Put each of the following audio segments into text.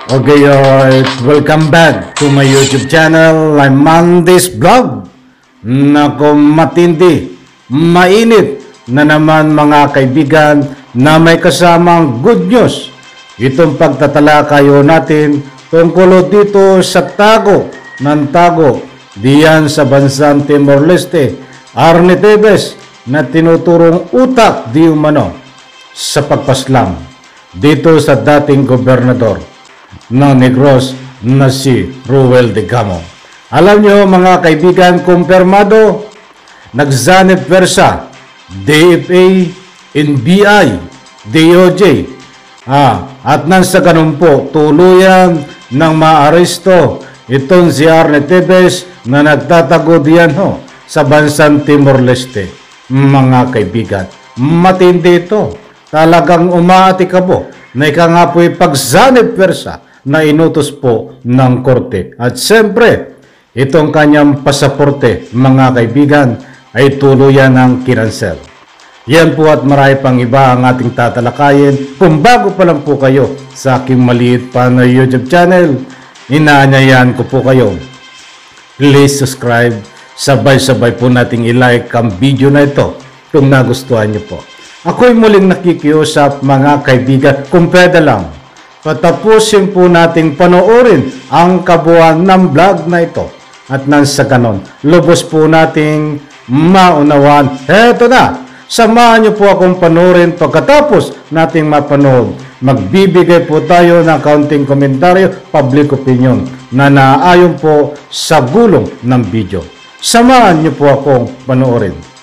Okay, alright. Welcome back to my YouTube channel. I'm Mandy's Vlog. Nako, matindi, mainit na naman mga kaibigan na may kasamang good news. Itong pagtatalakayo natin tungkol dito sa tago ng tago diyan sa bansang Timor-Leste, Arnie Tevez, na tinuturong utak di umano sa pagpaslang dito sa dating gobernador ng Negros na si Ruel Digamo. Alam nyo mga kaibigan, kumpirmado, nagsanib versa, DFA, NBI, DOJ, at nang sa ganun po, tuluyan ng maaresto itong si Arnie Tevez na nagtatago diyan sa bansang Timor-Leste. Mga kaibigan, matindi ito. Talagang umaatikabo na ika nga po'y pagsanib versa na inutos po ng korte. At siyempre, itong kanyang pasaporte, mga kaibigan, ay tuluyan ng kinansel. Yan po at marami pang iba ang ating tatalakayin. Kung bago pa lang po kayo sa aking maliit pa na YouTube channel, inaanyayahan ko po kayo. Please subscribe. Sabay-sabay po nating i-like ang video na ito kung nagustuhan nyo po. Ako'y muling nakikiusap mga kaibigan, kung pwede lang, patapusin po nating panoorin ang kabuuan ng vlog na ito. At nang sa ganon, lubos po nating maunawan. Eto na, samahan nyo po akong panoorin pagkatapos nating mapanood. Magbibigay po tayo ng kaunting komentaryo, public opinion na naayon po sa gulong ng video. Samahan nyo po akong panoorin.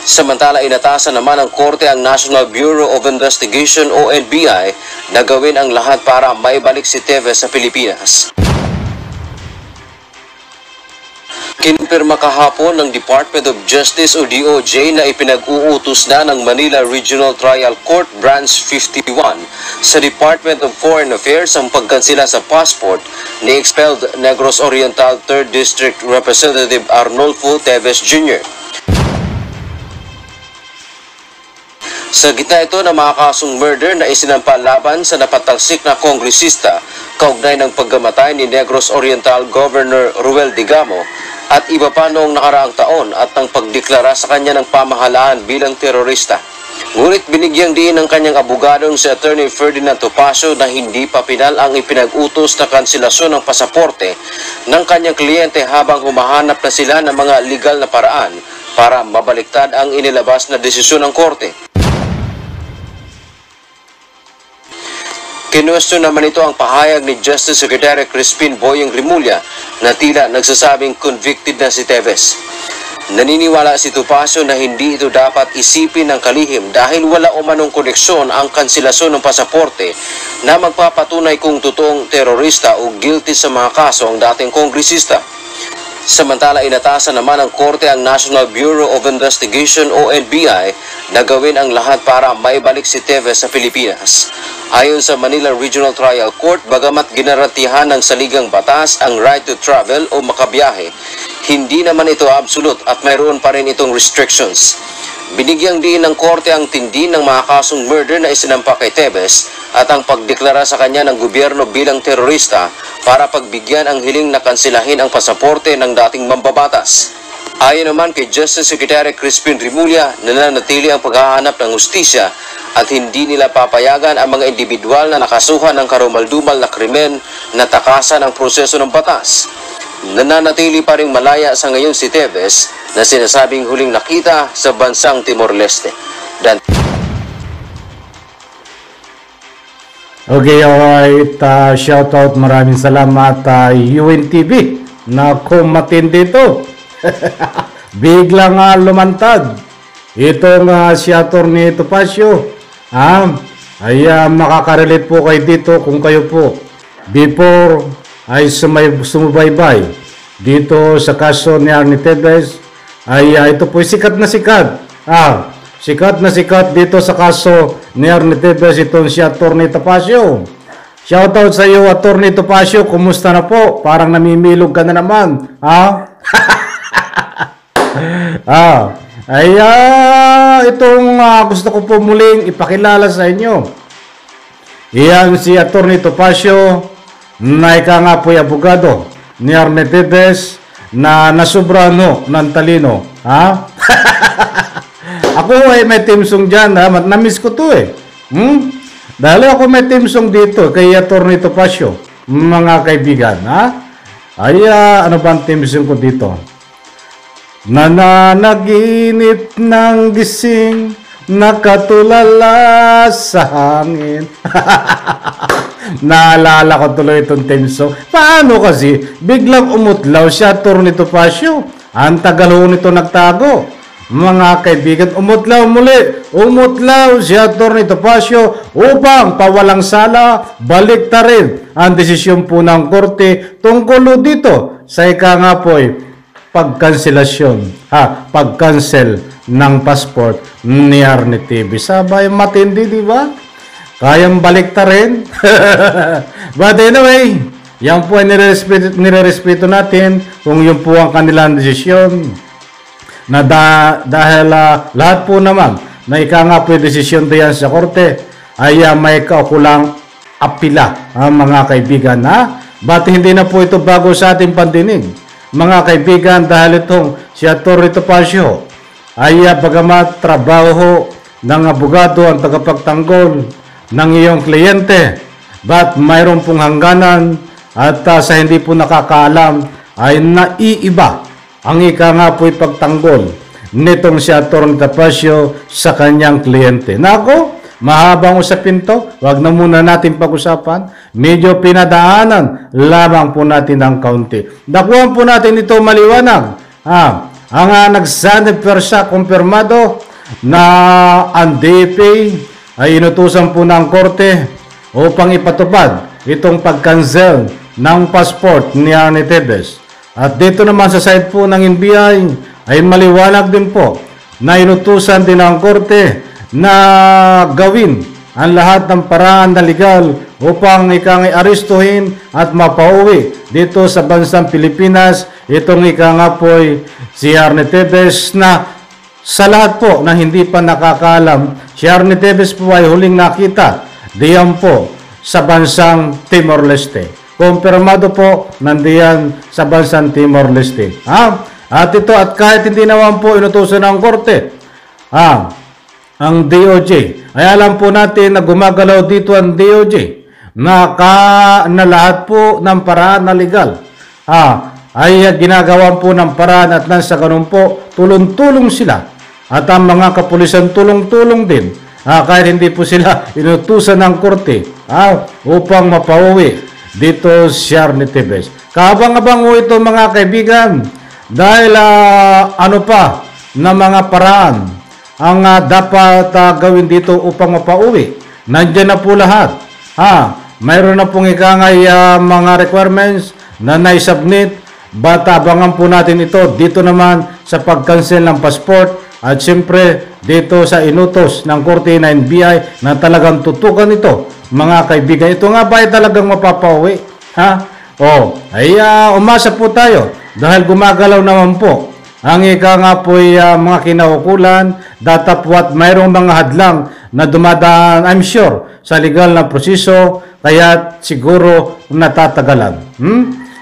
Samantala, inatasan naman ng korte ang National Bureau of Investigation o NBI na gawin ang lahat para maibalik si Tevez sa Pilipinas. Kinpirma kahapon ng Department of Justice o DOJ na ipinag-uutos na ng Manila Regional Trial Court Branch 51 sa Department of Foreign Affairs ang pagkansela sa passport ni expelled Negros Oriental 3rd District Representative Arnolfo Tevez Jr. Sa gitna ito ng mga kasong murder na isinampa laban sa napatalsik na kongresista kaugnay ng pagkamatay ni Negros Oriental Governor Ruel Digamo at iba pa noong nakaraang taon at ng pagdeklara sa kanya ng pamahalaan bilang terorista. Ngunit binigyang diin ng kanyang abogadong si Attorney Ferdinand Topacio na hindi pa pinal ang ipinag-utos na kanselasyon ng pasaporte ng kanyang kliyente habang humahanap na sila ng mga legal na paraan para mabaliktad ang inilabas na desisyon ng korte. Kinwestiyon naman ito ang pahayag ni Justice Secretary Crispin Boyeng Rimulya na tila nagsasabing convicted na si Tevez. Naniniwala si Topacio na hindi ito dapat isipin ng kalihim dahil wala umanong koneksyon ang kanselasyon ng pasaporte na magpapatunay kung totoong terorista o guilty sa mga kaso ang dating kongresista. Samantala, inatasan naman ng korte ang National Bureau of Investigation o NBI na gawin ang lahat para maibalik si Tevez sa Pilipinas. Ayon sa Manila Regional Trial Court, bagamat ginarantihan ng saligang batas ang right to travel o makabiyahe, hindi naman ito absolute at mayroon pa rin itong restrictions. Binigyang diin ng korte ang tindi ng mga kasong murder na isinampa kay Tevez at ang pagdeklara sa kanya ng gobyerno bilang terorista para pagbigyan ang hiling na kansilahin ang pasaporte ng dating mambabatas. Ayon naman kay Justice Secretary Crispin Rimulya, nananatili ang paghahanap ng hustisya at hindi nila papayagan ang mga individual na nakasuhan ng karumaldumal na krimen na takasan ang proseso ng batas. Nananatili pa ring malaya sa ngayon si Tevez na sinasabing huling nakita sa bansang Timor-Leste. Okay, alright. Shout out, maraming salamat UNTV. Naku, matindi ito. Biglang lumantad. Itong si Atty. Topacio. Ay makakarelate po kayo dito kung kayo po before ay sumubaybay dito sa kaso ni Arnie Tevez. Ay ito po sikat na sikat. Sikat na sikat dito sa kaso ni Arnie Tevez itong si Atty. Topacio. Shoutout sa iyo, Atty. Topacio. Kumusta na po? Parang namimilog ka na naman. ay itong gusto ko po muling ipakilala sa inyo. Iyan si Atty. Topacio na ika nga po abogado ni Arnetides na nasubra ng talino. Ha? Ako ay may teamsong dyan. Na-miss ko to eh. Dahil ako may teamsong dito kay Atty. Topacio. Mga kaibigan. Ha? Ay ano ba ang teamsong ko dito? Nananaginip ng gising, nakatulala sa hangin. Naalala ko tuloy itong theme song. Paano kasi? Biglang umutlaw si Atty. Topacio. Ang tagal ho nito nagtago. Mga kaibigan, umutlaw muli. Umutlaw si Atty. Topacio upang pawalang sala, balik ta rin ang desisyon po ng korte tungkol dito sa ika nga po pagkanselasyon, pagcancel ng passport ni Arnetides. Sabay matindi, di ba? Kayang balik ta rin. But anyway, yan po ay nirerespeto natin kung yun po ang kanilang desisyon. Na dahil lahat po naman na ika nga po yung desisyon diyan sa korte ay may kaukulang apila, mga kaibigan. But hindi na po ito bago sa ating pandinig. Mga kaibigan, dahil itong si Atty. Topacio ay bagamat trabaho ng abogado ang tagapagtanggol ng iyong kliyente, but mayroon pong hangganan at sa hindi po nakakaalam ay naiiba ang ika nga po ipagtanggol nitong si Atty. Topacio sa kanyang kliyente. Nako, mahabang usapin to, wag na muna natin pag-usapan. Medyo pinadaanan lamang po natin ng kaunti. Dakuhan po natin ito maliwanag. Ang nagsanib persa kumpirmado na ang DFA ay inutusan po ng korte upang ipatupad itong pag-cancel ng passport ni Arnetides. At dito naman sa side po ng NBI ay maliwanag din po na inutusan din ng korte na gawin ang lahat ng paraan na legal upang ikang i-arestuhin at mapauwi dito sa bansang Pilipinas itong ika nga po'y si Arnetides na sa lahat po na hindi pa nakakaalam, si Arnetides po ay huling nakita diyan po sa bansang Timor-Leste. Kumpirmado po nandiyan sa bansang Timor-Leste. At ito, at kahit hindi naman po inutusan ng korte, ang DOJ, ay alam po natin na gumagalaw dito ang DOJ na lahat po ng paraan na legal ay ginagawa po ng paraan at nang sa ganun po tulong-tulong sila at ang mga kapulisan tulong-tulong din kahit hindi po sila inutusan ng korte upang mapauwi dito si Arnetides. Kaabang-abang po ito mga kaibigan dahil ano pa na mga paraan ang dapat gawin dito upang mapauwi. Nandiyan na po lahat. Mayroon na pong ikangay mga requirements na naisubmit. But abangan po natin ito dito naman sa pag-cancel ng passport at siyempre dito sa inutos ng korte na NBI na talagang tutukan ito. Mga kaibigan, ito nga ba ay talagang mapapauwi? Umasa po tayo dahil gumagalaw naman po ang ika nga po ay mga kinaukulan, datapwat mayroong mga hadlang na dumadaan, I'm sure, sa legal na proseso, kaya siguro natatagalan.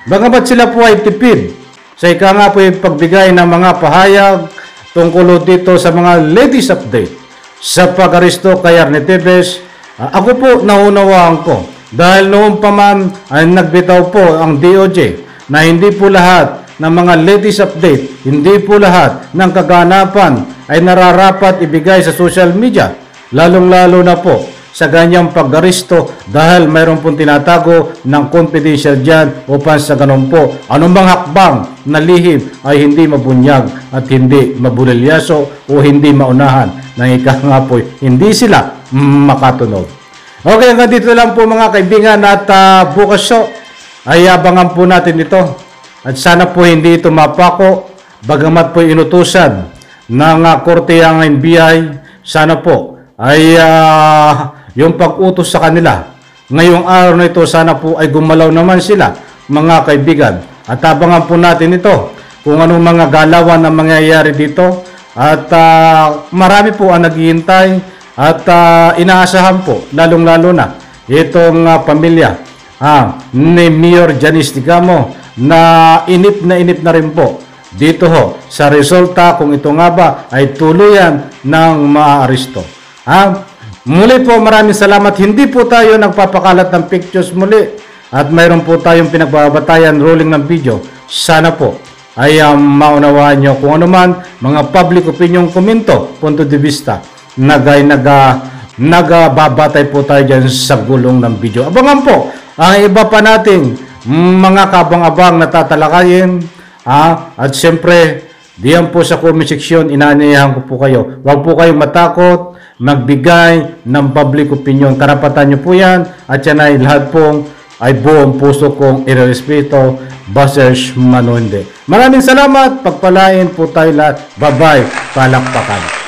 Bagamat sila po ay tipid sa ika nga po ay pagbigay ng mga pahayag tungkol dito sa mga latest update sa pag-aresto kay Arnetides, ako po naunawaan ko dahil noon pa man ay nagbitaw po ang DOJ na hindi po lahat ng mga latest update, hindi po lahat ng kaganapan ay nararapat ibigay sa social media, lalong-lalo na po sa ganyang pag-aresto dahil mayroon pong tinatago ng confidential dyan upang sa ganun po anumang hakbang na lihim ay hindi mabunyag at hindi mabulilyaso o hindi maunahan ng ika nga po hindi sila makatunog. Okay, hanggang dito lang po mga kaibigan at bukas ay abangan po natin ito. At sana po hindi ito mapako, bagamat po inutusan ng korte ang NBI, sana po ay yung pag-utos sa kanila. Ngayong araw na ito, sana po ay gumalaw naman sila, mga kaibigan. At abangan po natin ito, kung anong mga galawan na mangyayari dito, At marami po ang naghihintay at inaasahan po, lalong-lalo na itong pamilya ni Mayor Janice Tigamo na inip na rin po dito ho sa resulta kung ito nga ba ay tuluyan ng maaaresto. Muli po maraming salamat. Hindi po tayo nagpapakalat ng pictures muli at mayroon po tayong pinagbabatayan rolling ng video. Sana po ay maunawaan nyo kung ano man mga public opinion komento, punto de vista, nagababatay po tayo dyan sa gulong ng video. Abangan po ang iba pa nating mga kabang-abang na tatalakayin. At siyempre, diyan po sa comment section, inaanyayahan ko po kayo. Huwag po kayong matakot, magbigay ng public opinion. Karapatan nyo po yan. At yan ay lahat pong ay buong puso kong irerespeto. Basers Manuende. Maraming salamat. Pagpalain po tayo lahat. Bye-bye. Palakpakan.